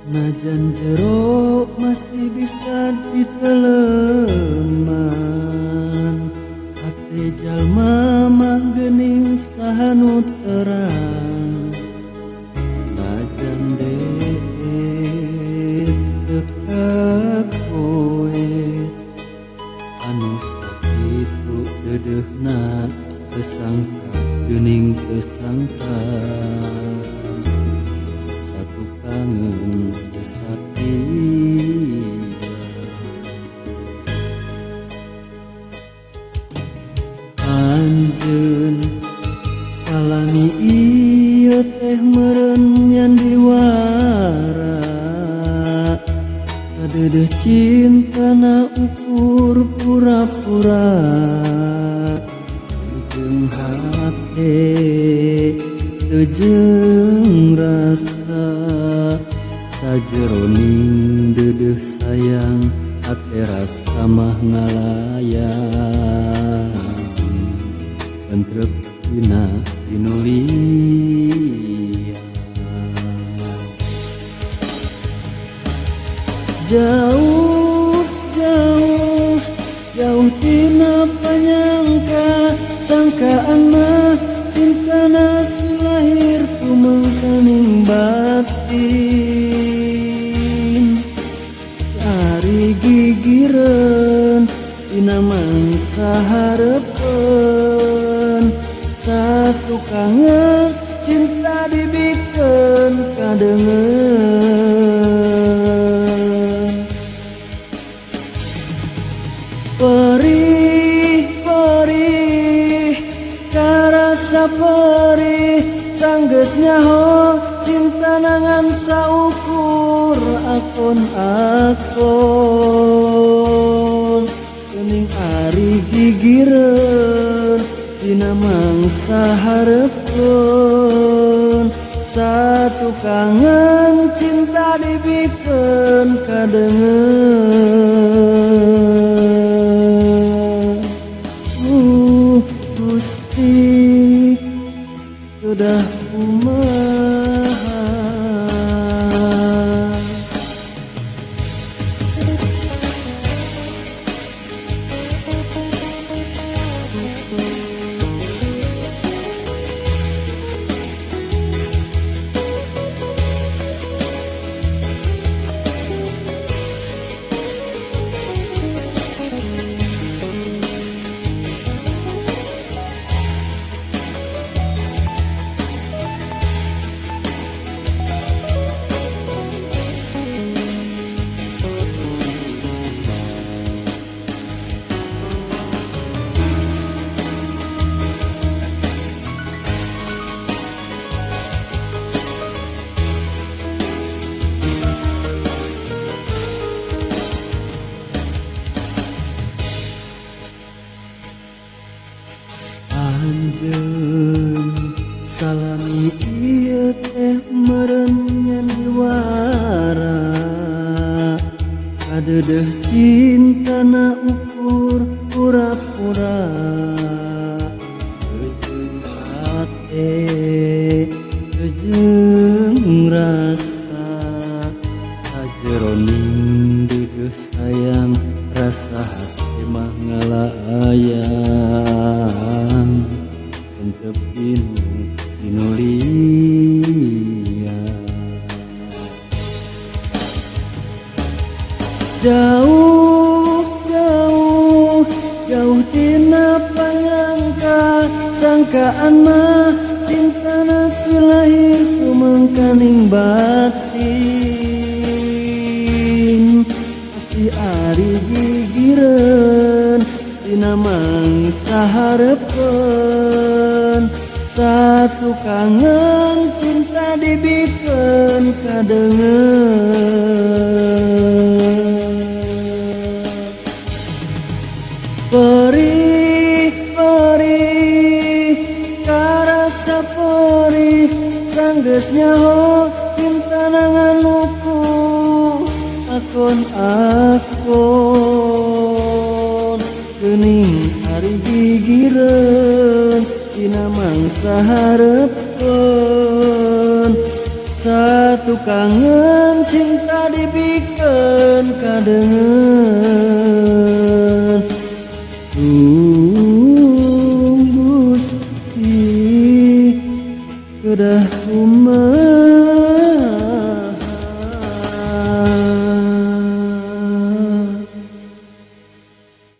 Najan jero masih bisa diteleman, hati jalma mah geuning sahanu terang. Najan deet dekat kowe, anu sakitu deudeuhna teu sangka geuning teu sangka. Satu kangen anjeun salami ieu teh meureun nyan diwara, kadeudeut cintana ukur pura-pura. Jeung hate teu jeung rasa, sajeroning deudeuh sayang hate rasa mah ngalayang. Entrep dina tinulian jauh jauh jauh tina panyangka, sangkaan mah cintana lahir tumengkaning batin. Ari gigireun tina mangsa hareupeun, satu kangen cinta dibikeun kadeungeun. Perih perih karasa perih, sanggeus nyaho cinta nangan saukur akon-akon. Geuning ari gigireun dina mangsa hareupeun, satu kangen cinta dibikeun kadeungeun. Gusti sudah kumaha. Anjeun salami ieu teh meureun nyan diwara, kadeudeut cintana ukur pura-pura. Jeung hate teu jeung rasa, sajeroning deudeuh sayang rasa hati mah ngalayang. Entrep tinulian jauh jauh jauh tina panyangka, sangkaan mah cintana teu lahir tumengkaning batin. Pasti ari gigireun tina mangsa hareupeun, Satu kangen cinta dibikeun kadengeun. Perih, perih, karasa perih, sanggeus nyaho cinta nanganuku akon-akon. Geuning ari gigireun dina mangsa hareupeun. Satu kangen cinta dibikeun kadengeun. Gusti kedah kumaha